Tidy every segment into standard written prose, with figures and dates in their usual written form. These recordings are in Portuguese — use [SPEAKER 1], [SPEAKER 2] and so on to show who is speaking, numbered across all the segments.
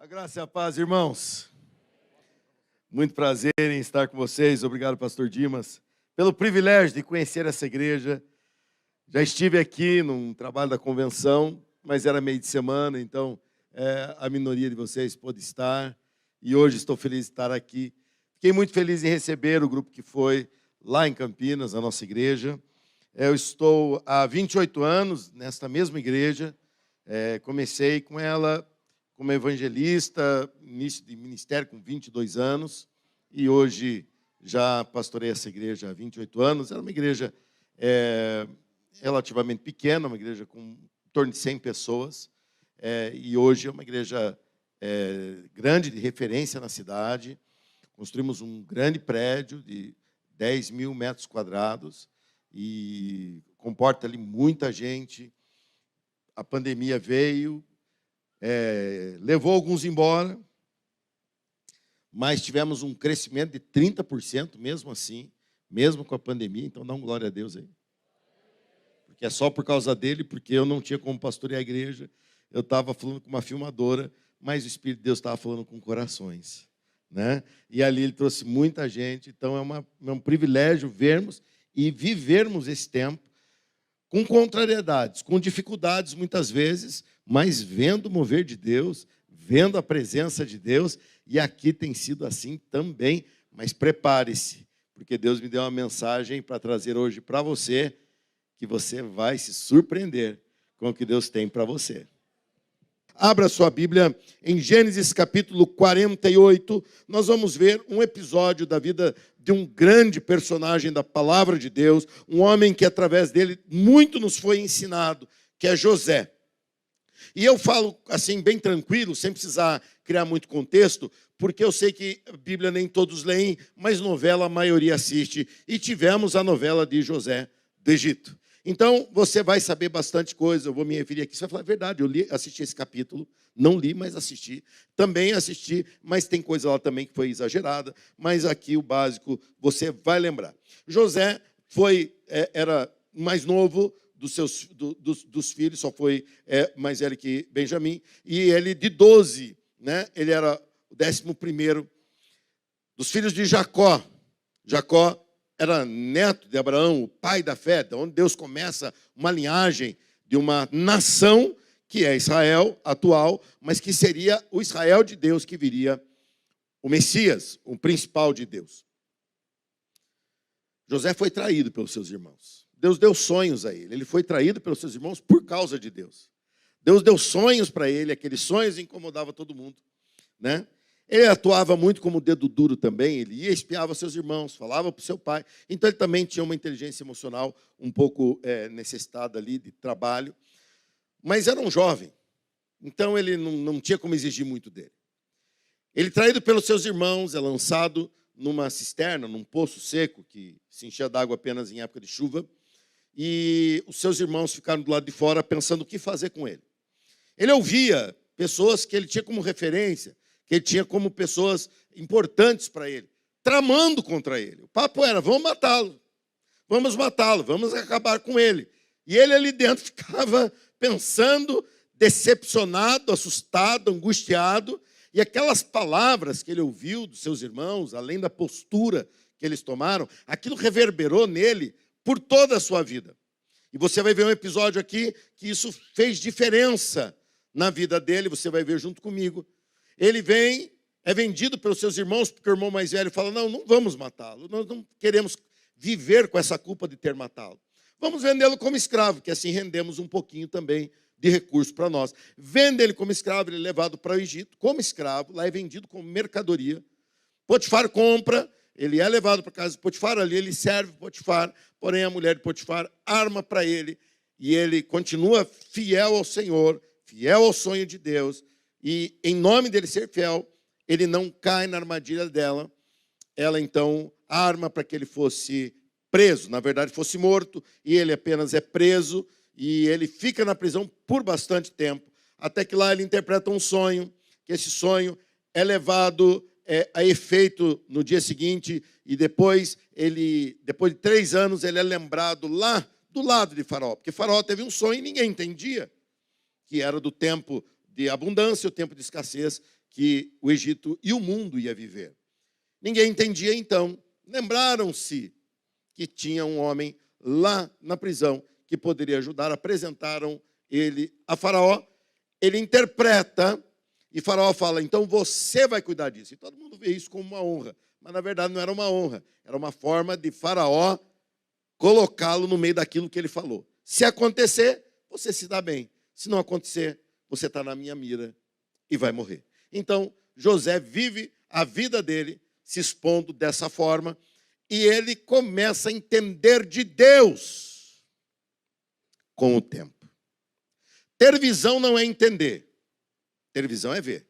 [SPEAKER 1] A graça e a paz, irmãos. Muito prazer em estar com vocês. Obrigado, pastor Dimas, pelo privilégio de conhecer essa igreja. Já estive aqui num trabalho da convenção, mas era meio de semana, então a minoria de vocês pôde estar. E hoje estou feliz de estar aqui. Fiquei muito feliz em receber o grupo que foi lá em Campinas, a nossa igreja. Eu estou há 28 anos nesta mesma igreja. Comecei com ela como evangelista, início de ministério com 22 anos, e hoje já pastorei essa igreja há 28 anos. Era uma igreja relativamente pequena, uma igreja com em torno de 100 pessoas, e hoje é uma igreja grande, de referência na cidade. Construímos um grande prédio de 10 mil metros quadrados, e comporta ali muita gente. A pandemia veio, levou alguns embora, mas tivemos um crescimento de 30%, mesmo assim, mesmo com a pandemia. Então, dá um glória a Deus aí. Porque é só por causa dele, porque eu não tinha como pastorear a igreja. Eu estava falando com uma filmadora, mas o Espírito de Deus estava falando com corações, né? E ali ele trouxe muita gente. Então, é um privilégio vermos e vivermos esse tempo com contrariedades, com dificuldades muitas vezes, mas vendo o mover de Deus, vendo a presença de Deus, e aqui tem sido assim também. Mas prepare-se, porque Deus me deu uma mensagem para trazer hoje para você, que você vai se surpreender com o que Deus tem para você. Abra sua Bíblia em Gênesis capítulo 48, nós vamos ver um episódio da vida de um grande personagem da palavra de Deus, um homem que através dele muito nos foi ensinado, que é José. E eu falo assim bem tranquilo, sem precisar criar muito contexto, porque eu sei que a Bíblia nem todos leem, mas novela a maioria assiste, e tivemos a novela de José do Egito. Então, você vai saber bastante coisa. Eu vou me referir aqui. Você vai falar, é verdade, eu assisti esse capítulo. Não li, mas assisti. Também assisti, mas tem coisa lá também que foi exagerada. Mas aqui o básico você vai lembrar. José era mais novo dos filhos, só foi mais velho que Benjamim. E ele, de 12, né, ele era o 11º dos filhos de Jacó. Jacó era neto de Abraão, o pai da fé, de onde Deus começa uma linhagem de uma nação que é Israel atual, mas que seria o Israel de Deus, que viria o Messias, o principal de Deus. José foi traído pelos seus irmãos. Deus deu sonhos a ele. Ele foi traído pelos seus irmãos por causa de Deus. Deus deu sonhos para ele, aqueles sonhos incomodavam todo mundo, né? Ele atuava muito como dedo duro também, ele ia espiava seus irmãos, falava para o seu pai. Então, ele também tinha uma inteligência emocional um pouco necessitada ali de trabalho. Mas era um jovem, então ele não tinha como exigir muito dele. Ele, traído pelos seus irmãos, é lançado numa cisterna, num poço seco, que se enchia d'água apenas em época de chuva. E os seus irmãos ficaram do lado de fora pensando o que fazer com ele. Ele ouvia pessoas que ele tinha como referência, que ele tinha como pessoas importantes para ele, tramando contra ele. O papo era, vamos matá-lo, vamos acabar com ele. E ele ali dentro ficava pensando, decepcionado, assustado, angustiado, e aquelas palavras que ele ouviu dos seus irmãos, além da postura que eles tomaram, aquilo reverberou nele por toda a sua vida. E você vai ver um episódio aqui que isso fez diferença na vida dele, você vai ver junto comigo. Ele é vendido pelos seus irmãos, porque o irmão mais velho fala, não vamos matá-lo, nós não queremos viver com essa culpa de ter matá-lo. Vamos vendê-lo como escravo, que assim rendemos um pouquinho também de recurso para nós. Vende ele como escravo, ele é levado para o Egito como escravo, lá é vendido como mercadoria. Potifar compra, ele é levado para a casa de Potifar, ali ele serve Potifar, porém a mulher de Potifar arma para ele, e ele continua fiel ao Senhor, fiel ao sonho de Deus. E, em nome dele ser fiel, ele não cai na armadilha dela. Ela, então, arma para que ele fosse preso. Na verdade, fosse morto. E ele apenas é preso. E ele fica na prisão por bastante tempo. Até que lá ele interpreta um sonho. Que esse sonho é levado a efeito no dia seguinte. E depois de 3 anos, ele é lembrado lá do lado de Faraó. Porque Faraó teve um sonho e ninguém entendia. Que era do tempo de abundância, o tempo de escassez, que o Egito e o mundo ia viver. Ninguém entendia, então. Lembraram-se que tinha um homem lá na prisão que poderia ajudar. Apresentaram ele a Faraó. Ele interpreta e Faraó fala, então você vai cuidar disso. E todo mundo vê isso como uma honra. Mas, na verdade, não era uma honra. Era uma forma de Faraó colocá-lo no meio daquilo que ele falou. Se acontecer, você se dá bem. Se não acontecer, você está na minha mira e vai morrer. Então, José vive a vida dele se expondo dessa forma e ele começa a entender de Deus com o tempo. Ter visão não é entender. Ter visão é ver.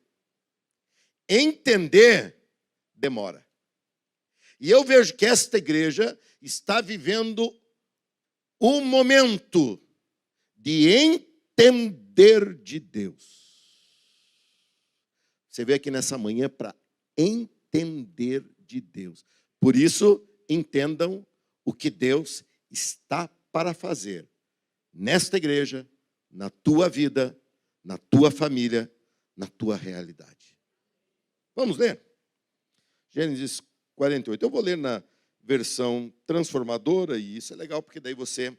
[SPEAKER 1] Entender demora. E eu vejo que esta igreja está vivendo um momento de entender de Deus. Você veio aqui nessa manhã para entender de Deus. Por isso, entendam o que Deus está para fazer nesta igreja, na tua vida, na tua família, na tua realidade. Vamos ler? Gênesis 48. Eu vou ler na versão transformadora, e isso é legal, porque daí você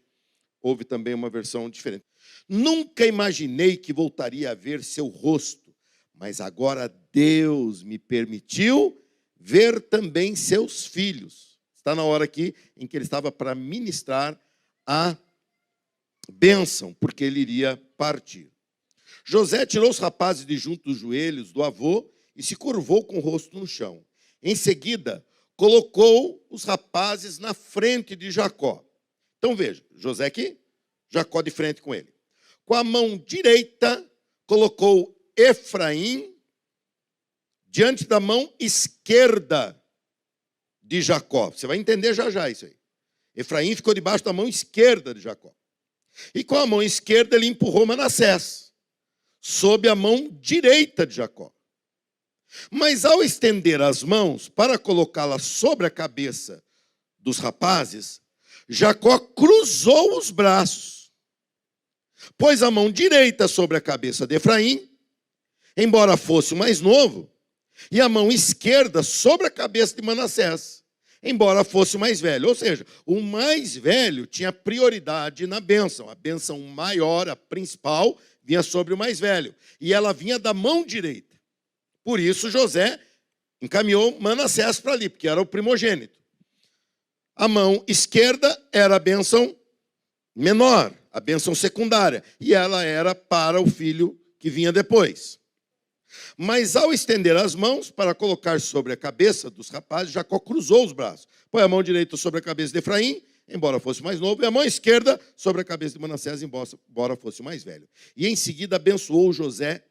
[SPEAKER 1] ouve também uma versão diferente. Nunca imaginei que voltaria a ver seu rosto, mas agora Deus me permitiu ver também seus filhos. Está na hora aqui em que ele estava para ministrar a bênção, porque ele iria partir. José tirou os rapazes de junto dos joelhos do avô e se curvou com o rosto no chão. Em seguida, colocou os rapazes na frente de Jacó. Então veja, José aqui, Jacó de frente com ele. Com a mão direita, colocou Efraim diante da mão esquerda de Jacó. Você vai entender já já isso aí. Efraim ficou debaixo da mão esquerda de Jacó. E com a mão esquerda ele empurrou Manassés, sob a mão direita de Jacó. Mas ao estender as mãos para colocá-las sobre a cabeça dos rapazes, Jacó cruzou os braços, pôs a mão direita sobre a cabeça de Efraim, embora fosse o mais novo, e a mão esquerda sobre a cabeça de Manassés, embora fosse o mais velho. Ou seja, o mais velho tinha prioridade na bênção. A bênção maior, a principal, vinha sobre o mais velho. E ela vinha da mão direita. Por isso, José encaminhou Manassés para ali, porque era o primogênito. A mão esquerda era a bênção menor, a bênção secundária. E ela era para o filho que vinha depois. Mas ao estender as mãos para colocar sobre a cabeça dos rapazes, Jacó cruzou os braços. Põe a mão direita sobre a cabeça de Efraim, embora fosse mais novo, e a mão esquerda sobre a cabeça de Manassés, embora fosse o mais velho. E em seguida abençoou José,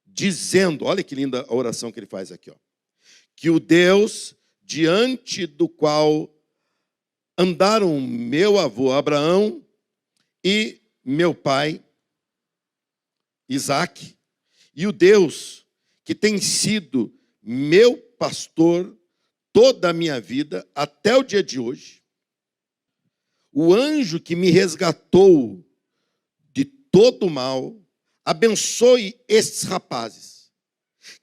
[SPEAKER 1] dizendo, olha que linda a oração que ele faz aqui, ó, que o Deus diante do qual andaram meu avô Abraão e meu pai Isaque, e o Deus que tem sido meu pastor toda a minha vida, até o dia de hoje, o anjo que me resgatou de todo o mal, abençoe estes rapazes,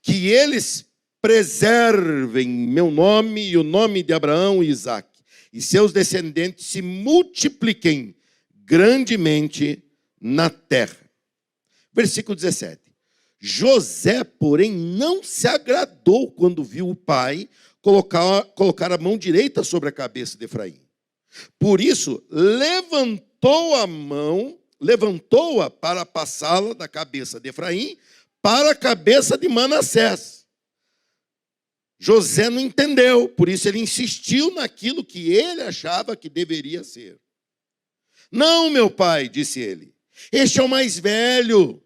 [SPEAKER 1] que eles preservem meu nome e o nome de Abraão e Isaque, e seus descendentes se multipliquem grandemente na terra. Versículo 17. José, porém, não se agradou quando viu o pai colocar a mão direita sobre a cabeça de Efraim. Por isso, levantou-a para passá-la da cabeça de Efraim para a cabeça de Manassés. José não entendeu, por isso ele insistiu naquilo que ele achava que deveria ser. Não, meu pai, disse ele, este é o mais velho.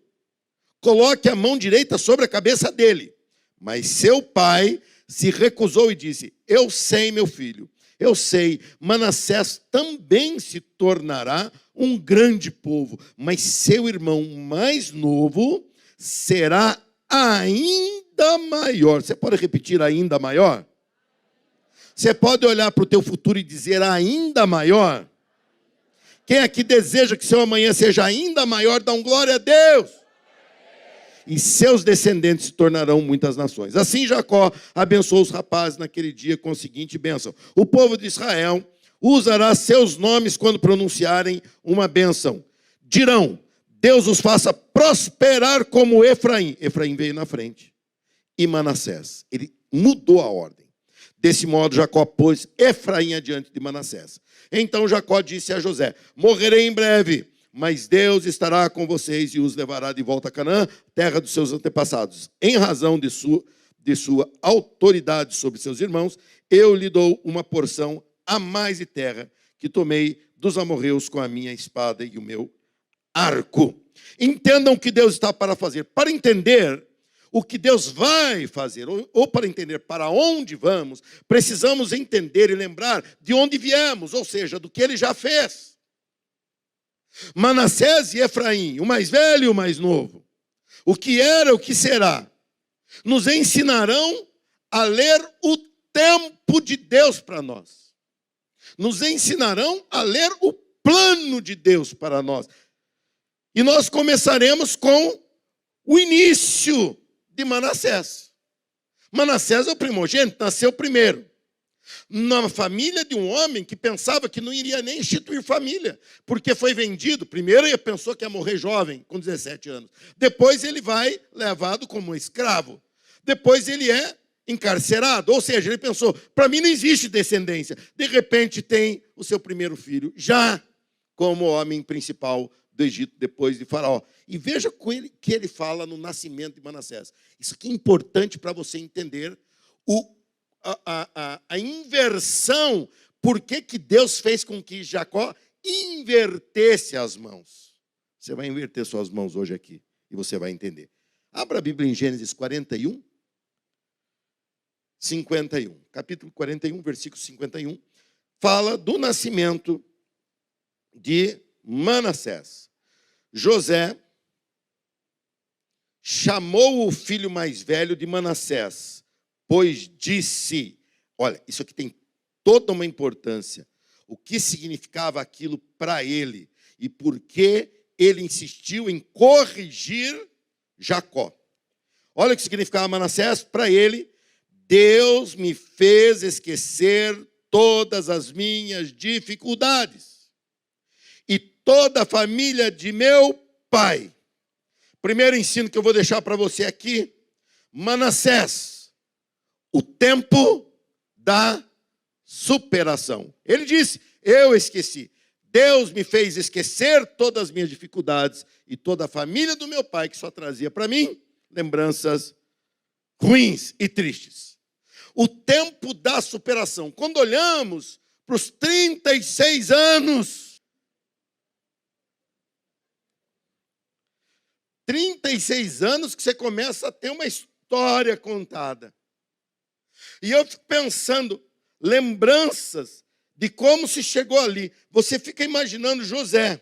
[SPEAKER 1] Coloque a mão direita sobre a cabeça dele. Mas seu pai se recusou e disse, eu sei, meu filho, eu sei, Manassés também se tornará um grande povo, mas seu irmão mais novo será ainda maior. Você pode repetir ainda maior? Você pode olhar para o teu futuro e dizer ainda maior? Quem aqui deseja que seu amanhã seja ainda maior, dá um glória a Deus. e seus descendentes se tornarão muitas nações. Assim Jacó abençoou os rapazes naquele dia com a seguinte bênção: o povo de Israel usará seus nomes quando pronunciarem uma bênção. Dirão: Deus os faça prosperar como Efraim. Efraim veio na frente. E Manassés. Ele mudou a ordem. Desse modo, Jacó pôs Efraim adiante de Manassés. Então Jacó disse a José: morrerei em breve, mas Deus estará com vocês e os levará de volta a Canaã, terra dos seus antepassados. Em razão de sua autoridade sobre seus irmãos, eu lhe dou uma porção a mais de terra que tomei dos amorreus com a minha espada e o meu arco. Entendam o que Deus está para fazer. Para entender o que Deus vai fazer, ou para entender para onde vamos, precisamos entender e lembrar de onde viemos, ou seja, do que ele já fez. Manassés e Efraim, o mais velho e o mais novo, o que era, o que será, nos ensinarão a ler o tempo de Deus para nós. Nos ensinarão a ler o plano de Deus para nós. E nós começaremos com o início de Manassés. Manassés é o primogênito, nasceu primeiro. Na família de um homem que pensava que não iria nem instituir família, porque foi vendido. Primeiro ele pensou que ia morrer jovem, com 17 anos. Depois ele vai levado como escravo. Depois ele é encarcerado. Ou seja, ele pensou, para mim não existe descendência. De repente tem o seu primeiro filho, já como homem principal do Egito, depois de Faraó. E veja o que ele fala no nascimento de Manassés. Isso aqui é importante para você entender a inversão. Por que Deus fez com que Jacó invertesse as mãos? Você vai inverter suas mãos hoje aqui e você vai entender. Abra a Bíblia em Gênesis 41, 51. Capítulo 41, versículo 51. Fala do nascimento de Manassés. José chamou o filho mais velho de Manassés, pois disse, olha, isso aqui tem toda uma importância, o que significava aquilo para ele e por que ele insistiu em corrigir Jacó. Olha o que significava Manassés para ele: Deus me fez esquecer todas as minhas dificuldades e toda a família de meu pai. Primeiro ensino que eu vou deixar para você aqui: Manassés, o tempo da superação. Ele disse, eu esqueci. Deus me fez esquecer todas as minhas dificuldades e toda a família do meu pai, que só trazia para mim lembranças ruins e tristes. O tempo da superação. Quando olhamos para os 36 anos, 36 anos que você começa a ter uma história contada. E eu fico pensando, lembranças de como se chegou ali. Você fica imaginando José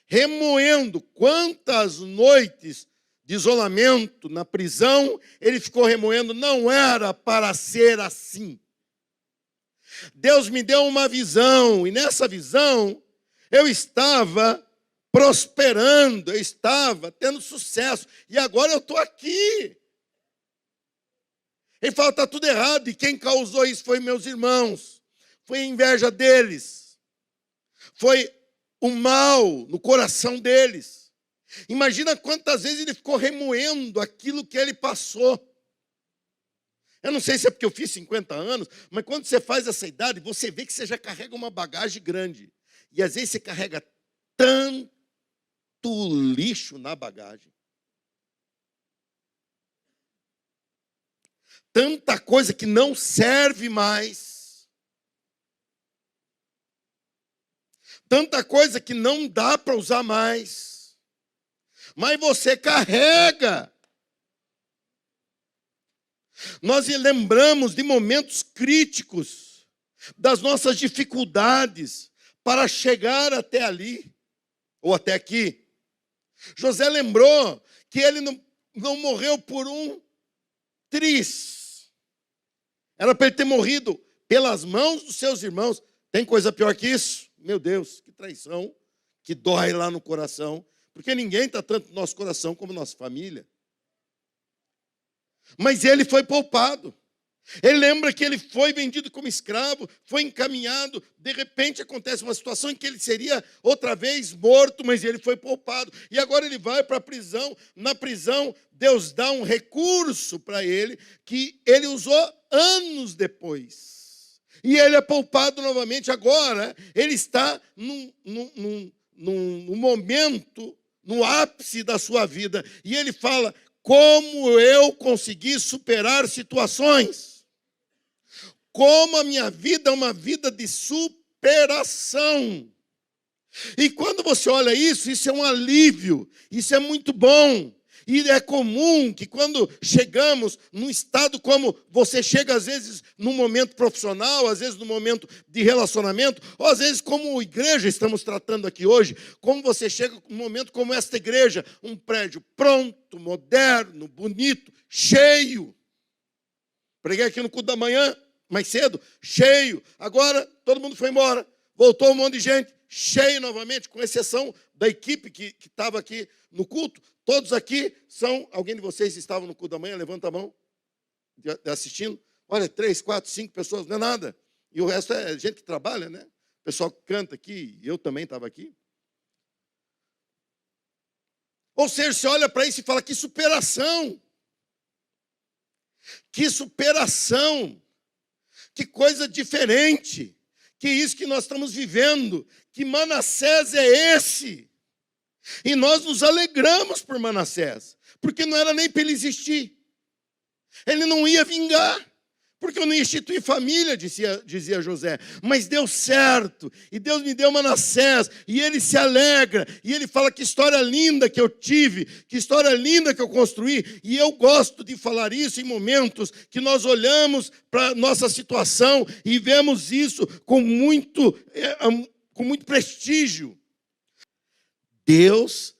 [SPEAKER 1] remoendo quantas noites de isolamento na prisão ele ficou remoendo. Não era para ser assim. Deus me deu uma visão, e nessa visão eu estava prosperando, eu estava tendo sucesso, e agora eu estou aqui. Ele fala, está tudo errado, e quem causou isso foi meus irmãos, foi a inveja deles, foi o mal no coração deles. Imagina quantas vezes ele ficou remoendo aquilo que ele passou. Eu não sei se é porque eu fiz 50 anos, mas quando você faz essa idade, você vê que você já carrega uma bagagem grande. E às vezes você carrega tanto lixo na bagagem. Tanta coisa que não serve mais. Tanta coisa que não dá para usar mais. Mas você carrega. Nós lembramos de momentos críticos, das nossas dificuldades para chegar até ali, ou até aqui. José lembrou que ele não morreu por um triz. Era para ele ter morrido pelas mãos dos seus irmãos. Tem coisa pior que isso? Meu Deus, que traição, que dói lá no coração. Porque ninguém está tanto no nosso coração como nossa família. Mas ele foi poupado. Ele lembra que ele foi vendido como escravo, foi encaminhado, de repente acontece uma situação em que ele seria outra vez morto, mas ele foi poupado. E agora ele vai para a prisão. Na prisão, Deus dá um recurso para ele que ele usou anos depois. E ele é poupado novamente. Agora, ele está num momento, no ápice da sua vida. E ele fala: como eu consegui superar situações. Como a minha vida é uma vida de superação. E quando você olha isso, isso é um alívio, isso é muito bom. E é comum que quando chegamos num estado como você chega, às vezes, num momento profissional, às vezes num momento de relacionamento, ou às vezes como igreja estamos tratando aqui hoje, como você chega num momento como esta igreja, um prédio pronto, moderno, bonito, cheio. Preguei aqui no culto da manhã, mais cedo, cheio. Agora, todo mundo foi embora. Voltou um monte de gente, cheio novamente, com exceção da equipe que estava aqui no culto. Todos aqui são... Alguém de vocês estava no culto da manhã? Levanta a mão. Assistindo. Olha, 3, 4, 5 pessoas, não é nada. E o resto é gente que trabalha, né? O pessoal canta aqui, eu também estava aqui. Ou seja, você olha para isso e fala: que superação! Que superação! Que coisa diferente, que isso que nós estamos vivendo, que Manassés é esse. E nós nos alegramos por Manassés, porque não era nem para ele existir. Ele não ia vingar, porque eu não ia instituir família, dizia José. Mas deu certo, e Deus me deu Manassés, e ele se alegra, e ele fala: que história linda que eu tive, que história linda que eu construí. E eu gosto de falar isso em momentos que nós olhamos para a nossa situação e vemos isso com muito prestígio. Deus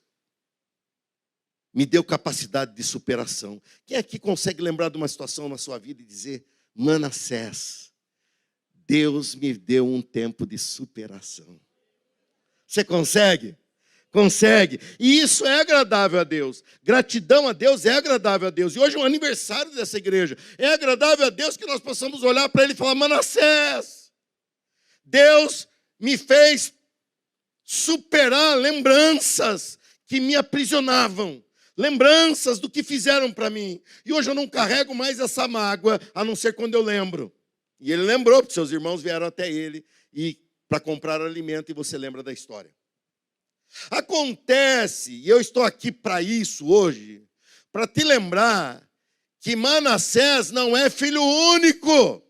[SPEAKER 1] me deu capacidade de superação. Quem aqui consegue lembrar de uma situação na sua vida e dizer: Manassés, Deus me deu um tempo de superação? Você consegue? Consegue. E isso é agradável a Deus. Gratidão a Deus é agradável a Deus. E hoje é o aniversário dessa igreja. É agradável a Deus que nós possamos olhar para ele e falar: Manassés, Deus me fez superar lembranças que me aprisionavam. Lembranças do que fizeram para mim. E hoje eu não carrego mais essa mágoa, a não ser quando eu lembro. E ele lembrou, porque seus irmãos vieram até ele para comprar alimento, e você lembra da história. Acontece, e eu estou aqui para isso hoje, para te lembrar que Manassés não é filho único.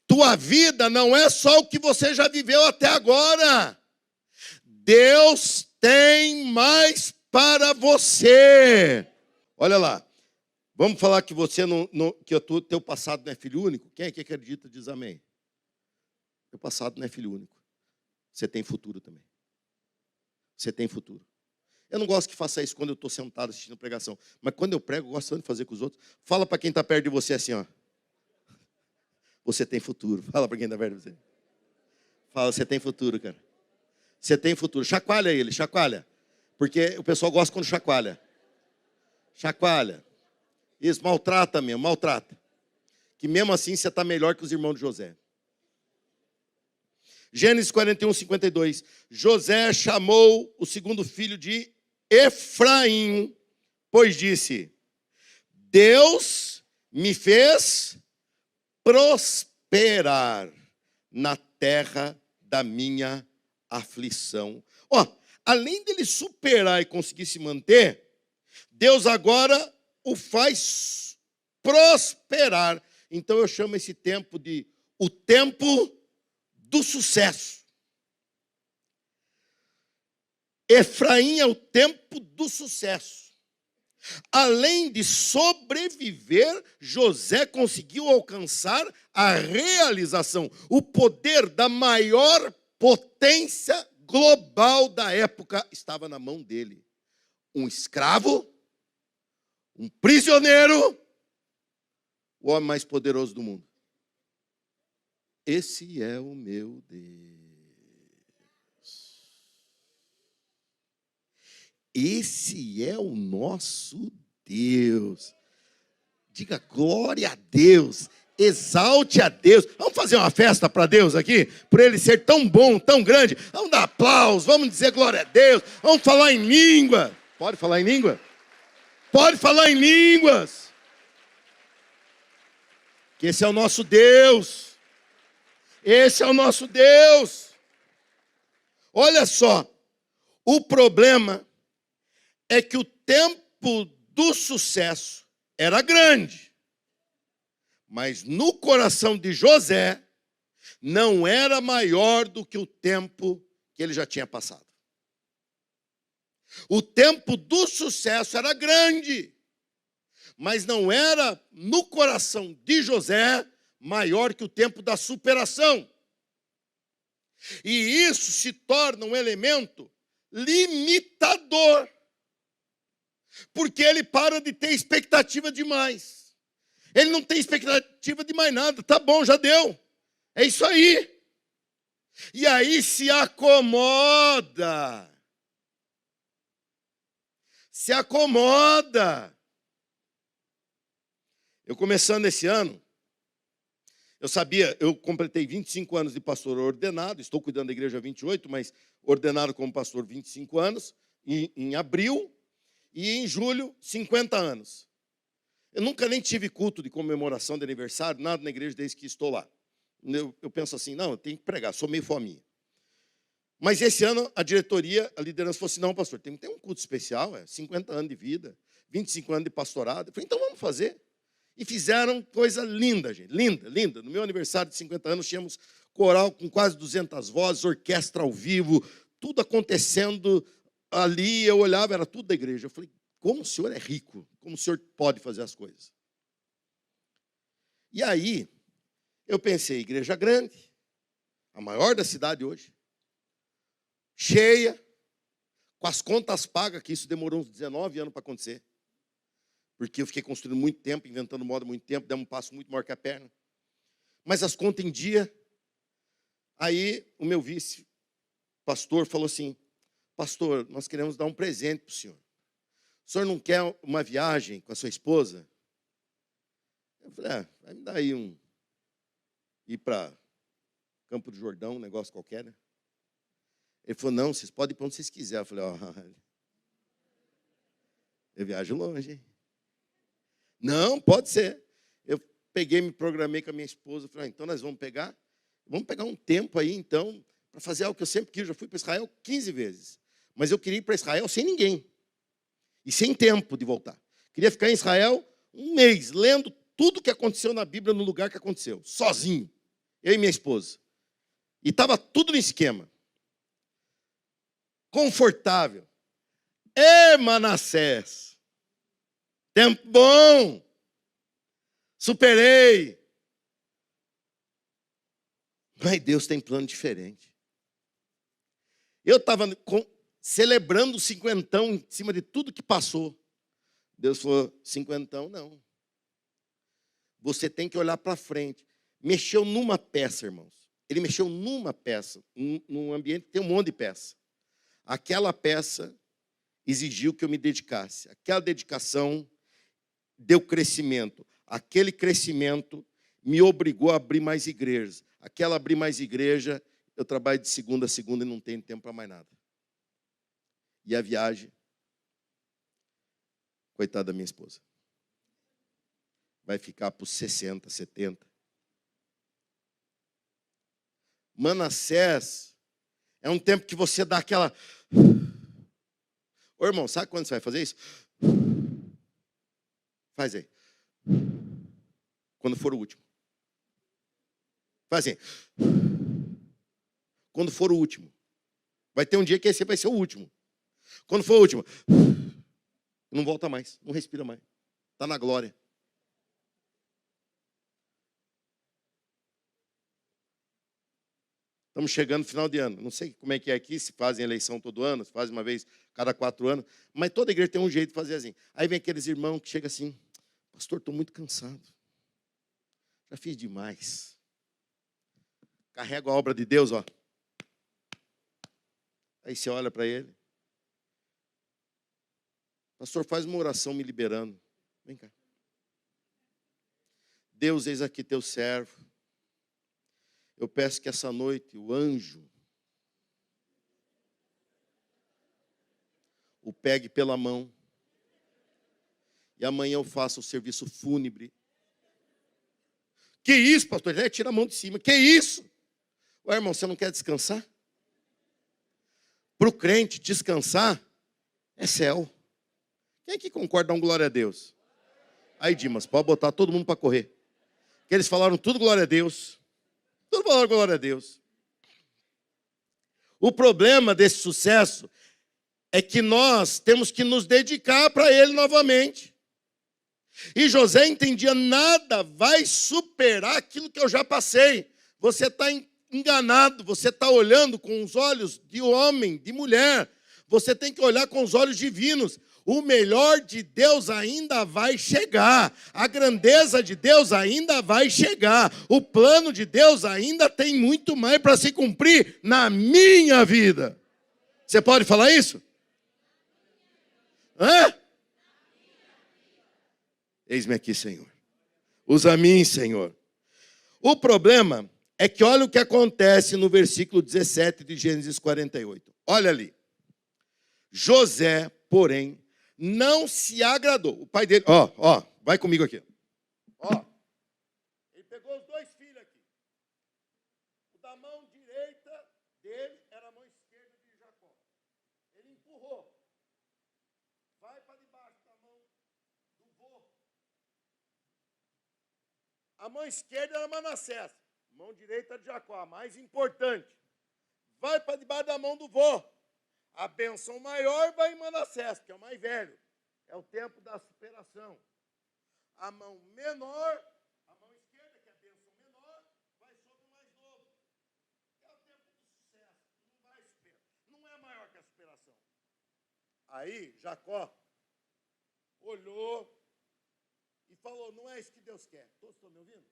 [SPEAKER 1] Tua vida não é só o que você já viveu até agora. Deus tem mais para você. Olha lá. Vamos falar que você que o teu passado não é filho único? Quem é que acredita diz amém. Teu passado não é filho único. Você tem futuro também. Você tem futuro. Eu não gosto que faça isso quando eu estou sentado assistindo pregação. Mas quando eu prego, eu gosto tanto de fazer com os outros. Fala para quem está perto de você assim, ó. Você tem futuro. Fala para quem está perto de você. Fala: você tem futuro, cara. Você tem futuro. Chacoalha ele, chacoalha. Porque o pessoal gosta quando chacoalha. Chacoalha. Isso, maltrata mesmo, maltrata. Que mesmo assim você está melhor que os irmãos de José. Gênesis 41, 52. José chamou o segundo filho de Efraim, pois disse: Deus me fez prosperar na terra da minha aflição. Ó, além dele superar e conseguir se manter, Deus agora o faz prosperar. Então eu chamo esse tempo de o tempo do sucesso. Efraim é o tempo do sucesso. Além de sobreviver, José conseguiu alcançar a realização, o poder da maior potência global da época estava na mão dele. Um escravo, um prisioneiro, o homem mais poderoso do mundo. Esse é o meu Deus. Esse é o nosso Deus. Diga glória a Deus. Exalte a Deus. Vamos fazer uma festa para Deus aqui? Por Ele ser tão bom, tão grande. Vamos dar aplausos, vamos dizer glória a Deus. Vamos falar em língua. Pode falar em língua? Pode falar em línguas. Que esse é o nosso Deus. Esse é o nosso Deus. Olha só. O problema é que o tempo do sucesso era grande. Mas no coração de José, não era maior do que o tempo que ele já tinha passado. O tempo do sucesso era grande, mas não era no coração de José maior que o tempo da superação. E isso se torna um elemento limitador, porque ele para de ter expectativa demais. Ele não tem expectativa de mais nada. Tá bom, já deu. É isso aí. E aí se acomoda. Se acomoda. Eu começando esse ano, eu completei 25 anos de pastor ordenado, estou cuidando da igreja há 28, mas ordenado como pastor 25 anos, em abril, e em julho, 50 anos. Eu nunca nem tive culto de comemoração de aniversário, nada na igreja desde que estou lá. Eu penso assim, não, eu tenho que pregar, sou meio fominha. Mas esse ano a diretoria, a liderança falou assim, não, pastor, tem que ter um culto especial, 50 anos de vida, 25 anos de pastorado. Eu falei, então vamos fazer. E fizeram coisa linda, gente, linda, linda. No meu aniversário de 50 anos, tínhamos coral com quase 200 vozes, orquestra ao vivo, tudo acontecendo ali. Eu olhava, era tudo da igreja. Eu falei, como o senhor é rico, como o senhor pode fazer as coisas. E aí, eu pensei, igreja grande, a maior da cidade hoje, cheia, com as contas pagas, que isso demorou uns 19 anos para acontecer. Porque eu fiquei construindo muito tempo, inventando moda muito tempo, demos um passo muito maior que a perna. Mas as contas em dia. Aí o meu vice-pastor falou assim, pastor, nós queremos dar um presente para o senhor. O senhor não quer uma viagem com a sua esposa? Eu falei, vai me dar aí ir para Campo do Jordão, um negócio qualquer, né? Ele falou, não, vocês podem ir para onde vocês quiserem. Eu falei, eu viajo longe, hein? Não, pode ser. Eu peguei, me programei com a minha esposa, falei, então nós vamos pegar um tempo aí, então, para fazer algo que eu sempre quis. Eu já fui para Israel 15 vezes, mas eu queria ir para Israel sem ninguém e sem tempo de voltar. Queria ficar em Israel um mês, lendo tudo que aconteceu na Bíblia no lugar que aconteceu, sozinho, eu e minha esposa. E estava tudo no esquema. Confortável. Manassés. Tempo bom. Superei. Mas Deus tem plano diferente. Eu estava celebrando o cinquentão em cima de tudo que passou. Deus falou, cinquentão não. Você tem que olhar para frente. Mexeu numa peça, irmãos. Ele mexeu numa peça, num ambiente que tem um monte de peça. Aquela peça exigiu que eu me dedicasse. Aquela dedicação deu crescimento. Aquele crescimento me obrigou a abrir mais igrejas. Aquela abrir mais igreja, eu trabalho de segunda a segunda e não tenho tempo para mais nada. E a viagem, coitada da minha esposa, vai ficar para os 60, 70. Manassés é um tempo que você dá aquela... Ô, irmão, sabe quando você vai fazer isso? Faz aí. Quando for o último. Faz assim. Quando for o último. Vai ter um dia que esse vai ser o último. Quando for o último, não volta mais, não respira mais. Está na glória. Estamos chegando no final de ano. Não sei como é que é aqui, se fazem eleição todo ano, se fazem uma vez cada 4 anos, mas toda igreja tem um jeito de fazer assim. Aí vem aqueles irmãos que chegam assim, pastor, estou muito cansado. Já fiz demais. Carrego a obra de Deus, ó. Aí você olha para ele. Pastor, faz uma oração me liberando. Vem cá. Deus, eis aqui teu servo. Eu peço que essa noite o anjo o pegue pela mão. E amanhã eu faço o serviço fúnebre. Que isso, pastor? Ele tira a mão de cima. Que isso? Ué, irmão, você não quer descansar? Para o crente, descansar é céu. Quem é que concorda? Dá um glória a Deus. Aí, Dimas, pode botar todo mundo para correr. Que eles falaram tudo glória a Deus. Tudo falaram glória a Deus. O problema desse sucesso é que nós temos que nos dedicar para ele novamente. E José entendia, nada vai superar aquilo que eu já passei. Você está enganado, você está olhando com os olhos de homem, de mulher. Você tem que olhar com os olhos divinos. O melhor de Deus ainda vai chegar. A grandeza de Deus ainda vai chegar. O plano de Deus ainda tem muito mais para se cumprir na minha vida. Você pode falar isso? Hã? Eis-me aqui, Senhor. Usa a mim, Senhor. O problema é que olha o que acontece no versículo 17 de Gênesis 48. Olha ali. José, porém, não se agradou. O pai dele, vai comigo aqui. Ele pegou os dois filhos aqui. O da mão direita dele era a mão esquerda de Jacó. Ele empurrou. Vai para debaixo da mão do vô. A mão esquerda era Manassés. Mão direita de Jacó, a mais importante. Vai para debaixo da mão do vô. A bênção maior vai em Manassés, que é o mais velho. É o tempo da superação. A mão menor, a mão esquerda, que é a bênção menor, vai sobre o mais novo. É o tempo do sucesso. Não vai superar. Não é maior que a superação. Aí, Jacó olhou e falou, não é isso que Deus quer. Todos estão me ouvindo?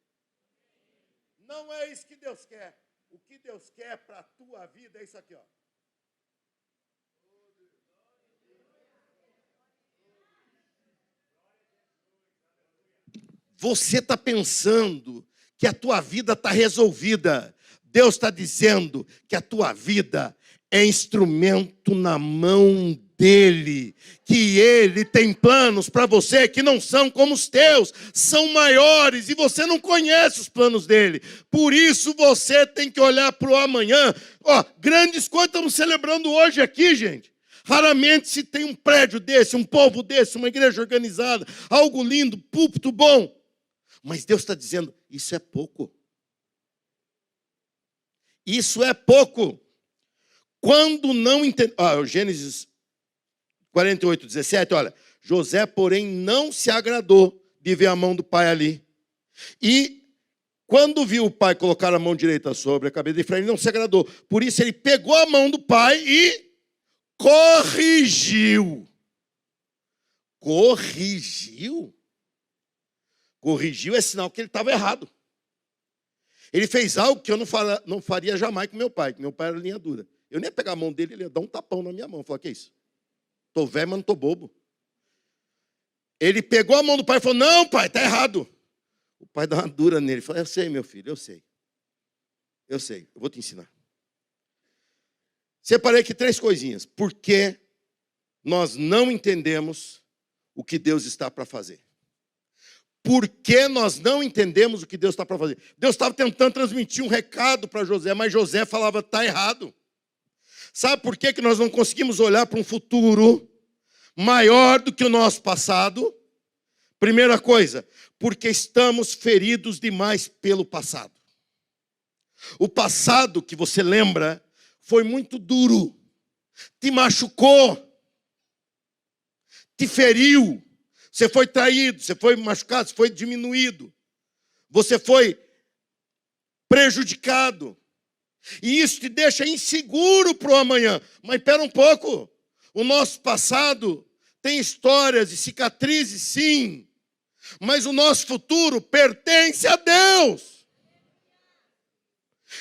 [SPEAKER 1] Não é isso que Deus quer. O que Deus quer para a tua vida é isso aqui, ó. Você está pensando que a tua vida está resolvida. Deus está dizendo que a tua vida é instrumento na mão dele. Que ele tem planos para você que não são como os teus. São maiores e você não conhece os planos dele. Por isso você tem que olhar para o amanhã. Grandes coisas estamos celebrando hoje aqui, gente. Raramente se tem um prédio desse, um povo desse, uma igreja organizada, algo lindo, púlpito bom. Mas Deus está dizendo, isso é pouco. Isso é pouco. Quando não entende... Gênesis 48, 17, olha. José, porém, não se agradou de ver a mão do pai ali. E quando viu o pai colocar a mão direita sobre a cabeça de Efraim, ele não se agradou. Por isso ele pegou a mão do pai e corrigiu. Corrigiu? Corrigiu é sinal que ele estava errado. Ele fez algo que eu não faria jamais com meu pai, que meu pai era linha dura. Eu nem ia pegar a mão dele, ele ia dar um tapão na minha mão. Eu falei, que é isso? Estou velho, mas não estou bobo. Ele pegou a mão do pai e falou, não, pai, está errado. O pai dá uma dura nele. Ele falou, eu sei, meu filho, eu sei. Eu sei, eu vou te ensinar. Separei aqui 3 coisinhas. Por que nós não entendemos o que Deus está para fazer? Por que nós não entendemos o que Deus está para fazer? Deus estava tentando transmitir um recado para José, mas José falava, está errado. Sabe por que nós não conseguimos olhar para um futuro maior do que o nosso passado? Primeira coisa, porque estamos feridos demais pelo passado. O passado que você lembra foi muito duro, te machucou, te feriu. Você foi traído, você foi machucado, você foi diminuído. Você foi prejudicado. E isso te deixa inseguro para o amanhã. Mas espera um pouco. O nosso passado tem histórias e cicatrizes, sim. Mas o nosso futuro pertence a Deus.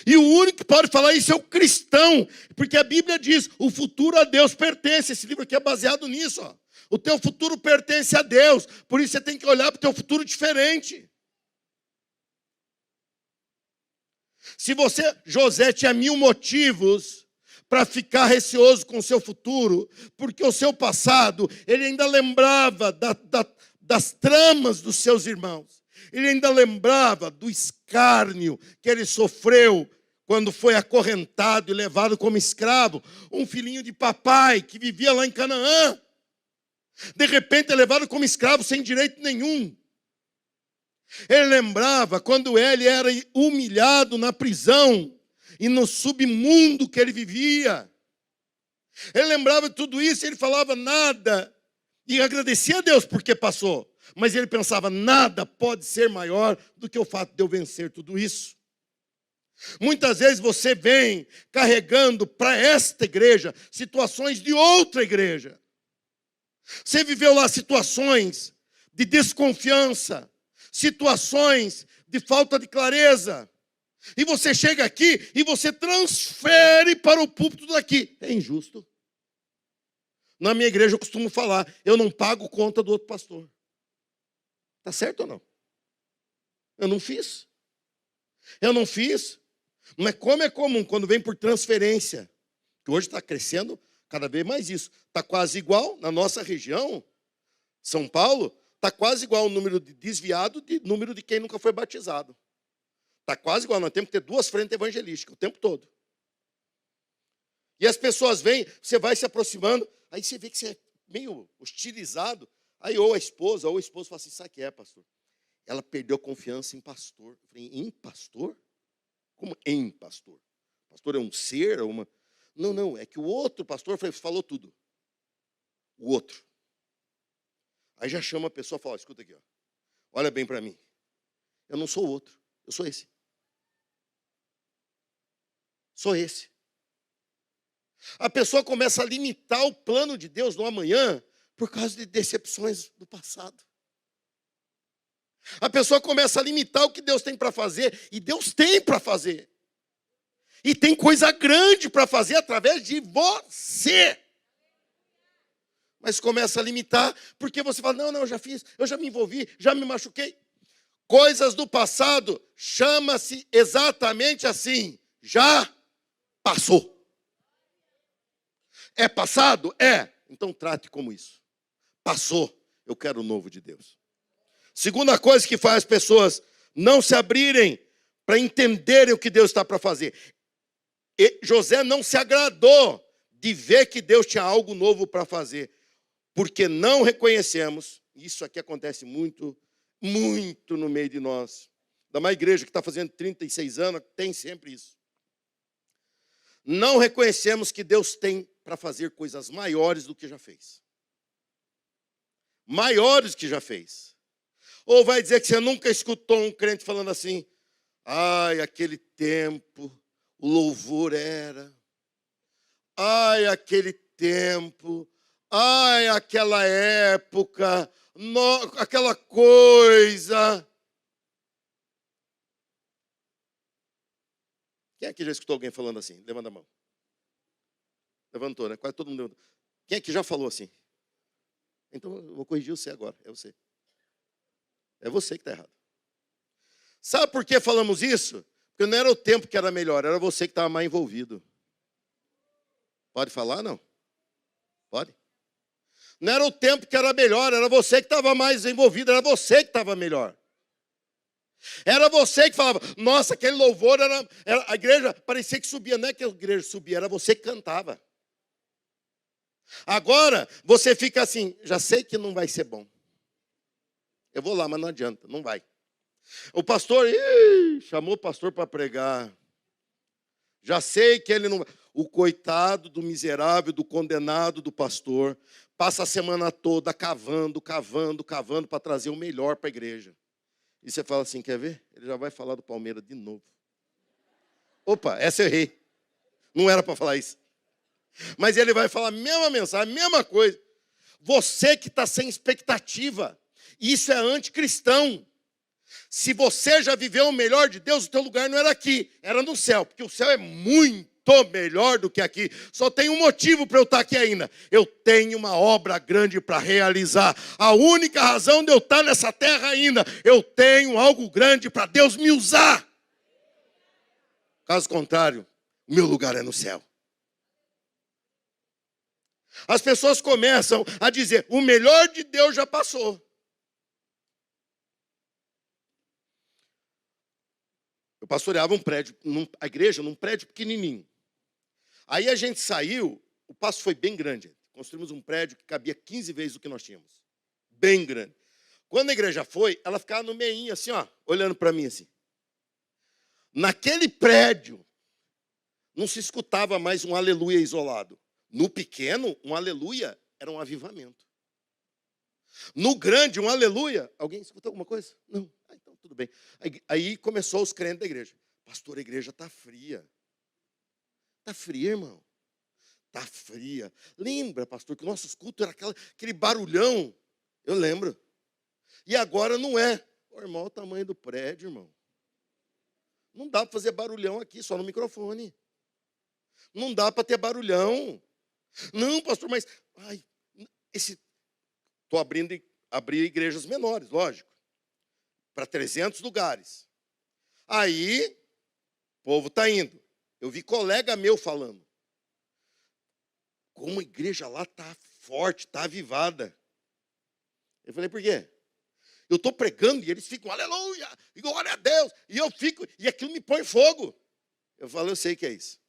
[SPEAKER 1] E o único que pode falar isso é o cristão. Porque a Bíblia diz, o futuro a Deus pertence. Esse livro aqui é baseado nisso, ó. O teu futuro pertence a Deus. Por isso você tem que olhar para o teu futuro diferente. Se José tinha 1000 motivos para ficar receoso com o seu futuro, porque o seu passado, ele ainda lembrava das tramas dos seus irmãos. Ele ainda lembrava do escárnio que ele sofreu quando foi acorrentado e levado como escravo. Um filhinho de papai que vivia lá em Canaã. De repente é levado como escravo sem direito nenhum. Ele lembrava quando ele era humilhado na prisão e no submundo que ele vivia. Ele lembrava de tudo isso e ele falava nada. E agradecia a Deus porque passou. Mas ele pensava, nada pode ser maior do que o fato de eu vencer tudo isso. Muitas vezes você vem carregando para esta igreja situações de outra igreja. Você viveu lá situações de desconfiança, situações de falta de clareza. E você chega aqui e você transfere para o púlpito daqui. É injusto. Na minha igreja eu costumo falar, eu não pago conta do outro pastor. Está certo ou não? Eu não fiz. Mas como é comum quando vem por transferência, que hoje está crescendo cada vez mais isso. Está quase igual, na nossa região, São Paulo, está quase igual o número de desviado de número de quem nunca foi batizado. Está quase igual, nós temos que ter 2 frentes evangelísticas o tempo todo. E as pessoas vêm, você vai se aproximando, aí você vê que você é meio hostilizado. Aí ou a esposa fala assim, sabe o que é, pastor? Ela perdeu confiança em pastor. Eu falei, em pastor? Como em pastor? Pastor é um ser? Não, é que o outro pastor falou tudo. O outro. Aí já chama a pessoa e fala, escuta aqui, ó. Olha bem para mim. Eu não sou o outro, eu sou esse. Sou esse. A pessoa começa a limitar o plano de Deus no amanhã por causa de decepções do passado. A pessoa começa a limitar o que Deus tem para fazer, e Deus tem para fazer. E tem coisa grande para fazer através de você. Mas começa a limitar, porque você fala, não, eu já fiz, eu já me envolvi, já me machuquei. Coisas do passado, chama-se exatamente assim, já passou. É passado? É. Então trate como isso. Passou, eu quero o novo de Deus. Segunda coisa que faz as pessoas não se abrirem para entenderem o que Deus está para fazer. E José não se agradou de ver que Deus tinha algo novo para fazer, porque não reconhecemos, isso aqui acontece muito, muito no meio de nós. Da uma igreja que está fazendo 36 anos, tem sempre isso. Não reconhecemos que Deus tem para fazer coisas maiores do que já fez. Maiores que já fez. Ou vai dizer que você nunca escutou um crente falando assim, ai, aquele tempo, o louvor era, ai, aquele tempo, ai, aquela época, aquela coisa. Quem aqui já escutou alguém falando assim? Levanta a mão. Levantou, né? Quase todo mundo levantou. Quem aqui já falou assim? Então eu vou corrigir você agora, é você. É você que está errado. Sabe por que falamos isso? Porque não era o tempo que era melhor, era você que estava mais envolvido. Pode falar, não? Pode? Não era o tempo que era melhor, era você que estava mais envolvido, era você que estava melhor. Era você que falava, nossa, aquele louvor era a igreja parecia que subia, não é que a igreja subia, era você que cantava. Agora, você fica assim, já sei que não vai ser bom. Eu vou lá, mas não adianta, não vai. O pastor, chamou o pastor para pregar. Já sei que ele não vai. O coitado do miserável, do condenado do pastor, passa a semana toda cavando para trazer o melhor para a igreja. E você fala assim, quer ver? Ele já vai falar do Palmeiras de novo. Opa, essa eu errei. Não era para falar isso. Mas ele vai falar a mesma mensagem, a mesma coisa. Você que está sem expectativa, isso é anticristão. Se você já viveu o melhor de Deus, o teu lugar não era aqui, era no céu. Porque o céu é muito muito melhor do que aqui. Só tem um motivo para eu estar aqui ainda. Eu tenho uma obra grande para realizar. A única razão de eu estar nessa terra ainda, eu tenho algo grande para Deus me usar. Caso contrário, o meu lugar é no céu. As pessoas começam a dizer, o melhor de Deus já passou. Eu pastoreava um prédio, a igreja num prédio pequenininho. Aí a gente saiu, o passo foi bem grande. Construímos um prédio que cabia 15 vezes o que nós tínhamos. Bem grande. Quando a igreja foi, ela ficava no meinho assim, ó, olhando para mim assim. Naquele prédio, não se escutava mais um aleluia isolado. No pequeno, um aleluia era um avivamento. No grande, um aleluia. Alguém escutou alguma coisa? Não. Ah, então tudo bem. Aí começou os crentes da igreja. Pastor, a igreja está fria. Está fria, irmão. Está fria. Lembra, pastor, que o nosso culto era aquele barulhão? Eu lembro. E agora não é. Ô, irmão, olha o tamanho do prédio, irmão. Não dá para fazer barulhão aqui, só no microfone. Não dá para ter barulhão. Não, pastor, mas... Estou abrir igrejas menores, lógico. Para 300 lugares. Aí, o povo está indo. Eu vi colega meu falando. Como a igreja lá está forte, está avivada. Eu falei, por quê? Eu estou pregando e eles ficam, aleluia, e glória a Deus. E eu fico, e aquilo me põe fogo. Eu falo, eu sei que é isso.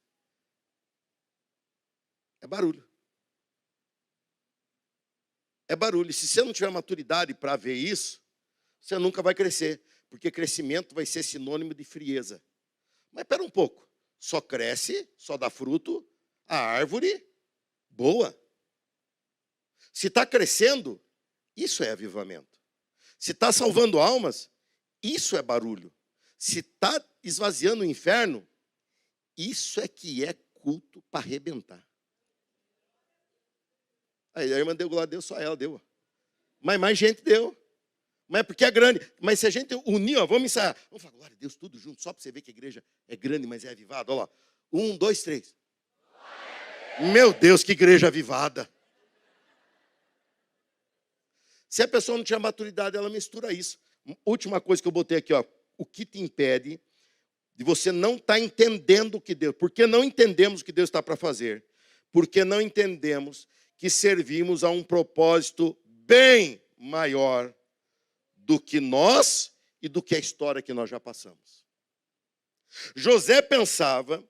[SPEAKER 1] É barulho. É barulho. E se você não tiver maturidade para ver isso, você nunca vai crescer. Porque crescimento vai ser sinônimo de frieza. Mas espera um pouco. Só cresce, só dá fruto a árvore boa. Se está crescendo, isso é avivamento. Se está salvando almas, isso é barulho. Se está esvaziando o inferno, isso é que é culto para arrebentar. Aí a irmã deu glória a Deus, só ela deu. Mas mais gente deu. Mas é porque é grande. Mas se a gente unir, ó, vamos ensaiar. Vamos falar, glória a Deus, tudo junto, só para você ver que a igreja é grande, mas é avivada. Olha lá. 1, 2, 3. Meu Deus, que igreja avivada. Se a pessoa não tinha maturidade, ela mistura isso. Última coisa que eu botei aqui, ó. O que te impede de você não estar entendendo o que Deus... Por que não entendemos o que Deus está para fazer? Porque não entendemos que servimos a um propósito bem maior do que nós e do que a história que nós já passamos. José pensava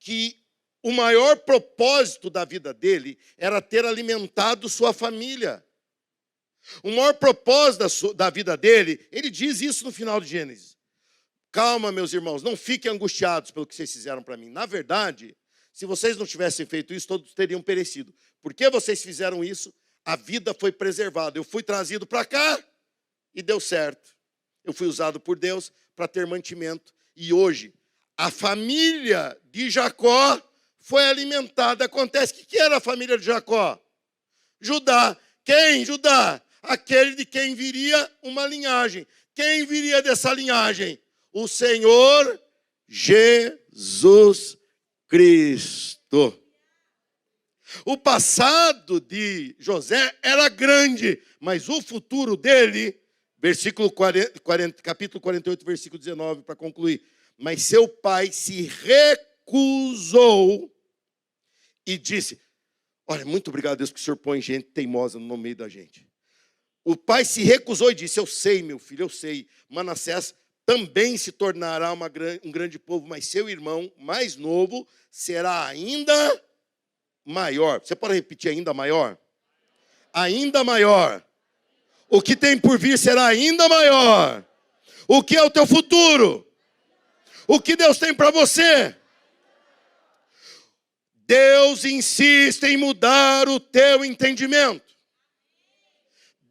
[SPEAKER 1] que o maior propósito da vida dele era ter alimentado sua família. O maior propósito da vida dele, ele diz isso no final de Gênesis. Calma, meus irmãos, não fiquem angustiados pelo que vocês fizeram para mim. Na verdade, se vocês não tivessem feito isso, todos teriam perecido. Por que vocês fizeram isso? A vida foi preservada. Eu fui trazido para cá e deu certo. Eu fui usado por Deus para ter mantimento. E hoje, a família de Jacó foi alimentada. Acontece, o que era a família de Jacó? Judá. Quem? Judá. Aquele de quem viria uma linhagem. Quem viria dessa linhagem? O Senhor Jesus Cristo. O passado de José era grande, mas o futuro dele, capítulo 48, versículo 19, para concluir. Mas seu pai se recusou e disse, olha, muito obrigado a Deus que o Senhor põe gente teimosa no meio da gente. O pai se recusou e disse, eu sei, meu filho, eu sei, Manassés também se tornará um grande povo, mas seu irmão mais novo será ainda maior. Você pode repetir ainda maior? Ainda maior. O que tem por vir será ainda maior. O que é o teu futuro? O que Deus tem para você? Deus insiste em mudar o teu entendimento.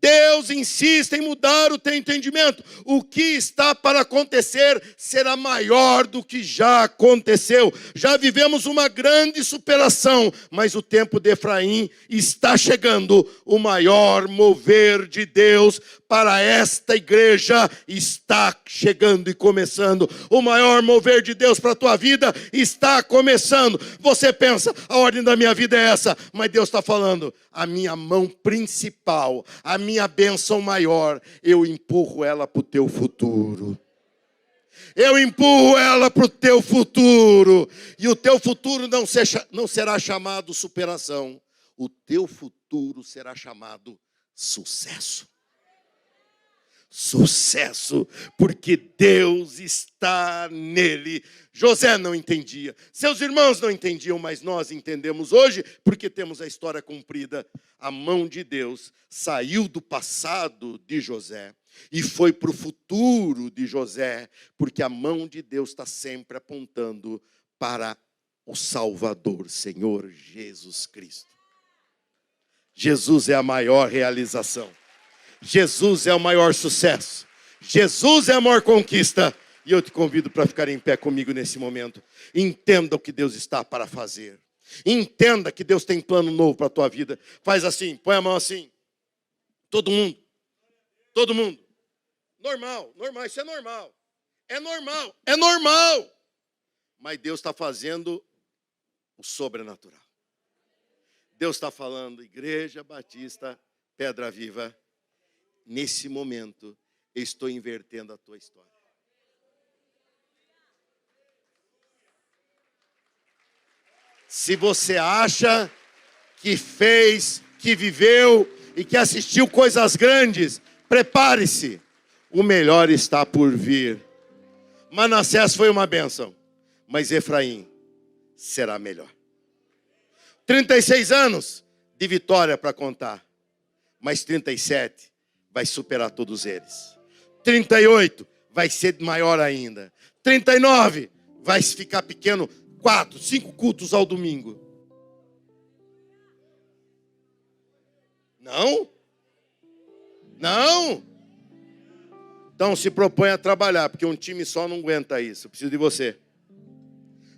[SPEAKER 1] Deus insiste em mudar o teu entendimento. O que está para acontecer será maior do que já aconteceu. Já vivemos uma grande superação, mas o tempo de Efraim está chegando. O maior mover de Deus para esta igreja está chegando e começando. O maior mover de Deus para a tua vida está começando. Você pensa, a ordem da minha vida é essa, mas Deus está falando, a minha mão principal, a minha bênção maior, eu empurro ela para o teu futuro. Eu empurro ela para o teu futuro. E o teu futuro não será chamado superação. O teu futuro será chamado sucesso. Sucesso, porque Deus está nele. José não entendia, seus irmãos não entendiam, mas nós entendemos hoje, porque temos a história cumprida. A mão de Deus saiu do passado de José e foi para o futuro de José, porque a mão de Deus está sempre apontando para o Salvador, Senhor Jesus Cristo. Jesus é a maior realização. Jesus é o maior sucesso. Jesus é a maior conquista. E eu te convido para ficar em pé comigo nesse momento. Entenda o que Deus está para fazer. Entenda que Deus tem plano novo para a tua vida. Faz assim, põe a mão assim. Todo mundo. Todo mundo. Normal, isso é normal. É normal. Mas Deus está fazendo o sobrenatural. Deus está falando, Igreja Batista Pedra Viva, nesse momento, eu estou invertendo a tua história. Se você acha que fez, que viveu e que assistiu coisas grandes, prepare-se. O melhor está por vir. Manassés foi uma bênção, mas Efraim será melhor. 36 anos de vitória para contar, mas 37 vai superar todos eles. 38 vai ser maior ainda. 39 vai ficar pequeno. 4, 5 cultos ao domingo. Não? Então se propõe a trabalhar, porque um time só não aguenta isso. Eu preciso de você.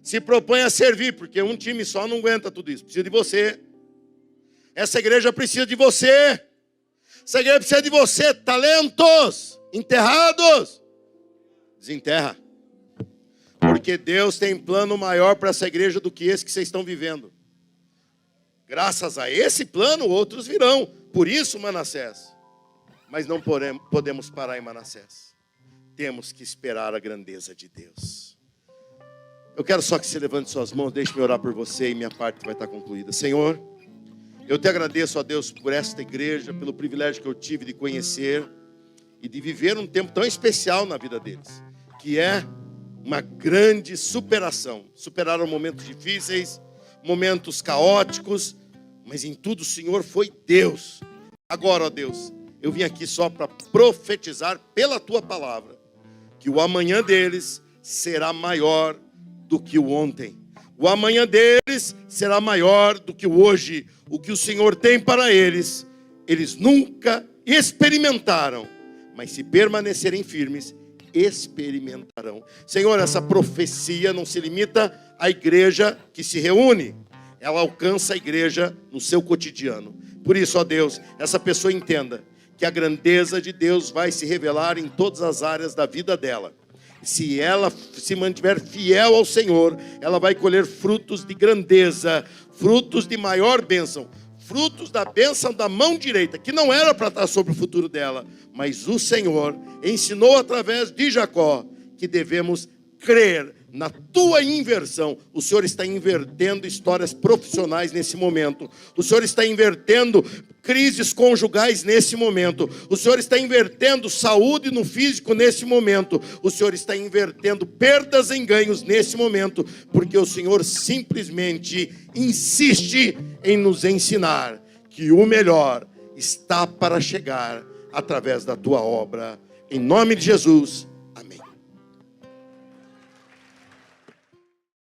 [SPEAKER 1] Se propõe a servir, porque um time só não aguenta tudo isso. Preciso de você. Essa igreja precisa de você. Essa igreja precisa de você. Talentos enterrados. Desenterra. Porque Deus tem plano maior para essa igreja do que esse que vocês estão vivendo. Graças a esse plano, outros virão. Por isso, Manassés. Mas não podemos parar em Manassés. Temos que esperar a grandeza de Deus. Eu quero só que você levante suas mãos, deixe-me orar por você e minha parte vai estar concluída. Senhor, eu te agradeço a Deus por esta igreja, pelo privilégio que eu tive de conhecer e de viver um tempo tão especial na vida deles, que é uma grande superação. Superaram momentos difíceis, momentos caóticos, mas em tudo o Senhor foi Deus. Agora, ó Deus, eu vim aqui só para profetizar pela tua palavra, que o amanhã deles será maior do que o ontem. O amanhã deles será maior do que o hoje. O que o Senhor tem para eles, eles nunca experimentaram, mas se permanecerem firmes, experimentarão. Senhor, essa profecia não se limita à igreja que se reúne, ela alcança a igreja no seu cotidiano. Por isso, ó Deus, essa pessoa entenda que a grandeza de Deus vai se revelar em todas as áreas da vida dela. Se ela se mantiver fiel ao Senhor, ela vai colher frutos de grandeza, frutos de maior bênção, frutos da bênção da mão direita, que não era para estar sobre o futuro dela, mas o Senhor ensinou através de Jacó que devemos crer na tua inversão. O Senhor está invertendo histórias profissionais nesse momento. O Senhor está invertendo crises conjugais nesse momento. O Senhor está invertendo saúde no físico nesse momento. O Senhor está invertendo perdas em ganhos nesse momento, porque o Senhor simplesmente insiste em nos ensinar que o melhor está para chegar através da tua obra. Em nome de Jesus, amém.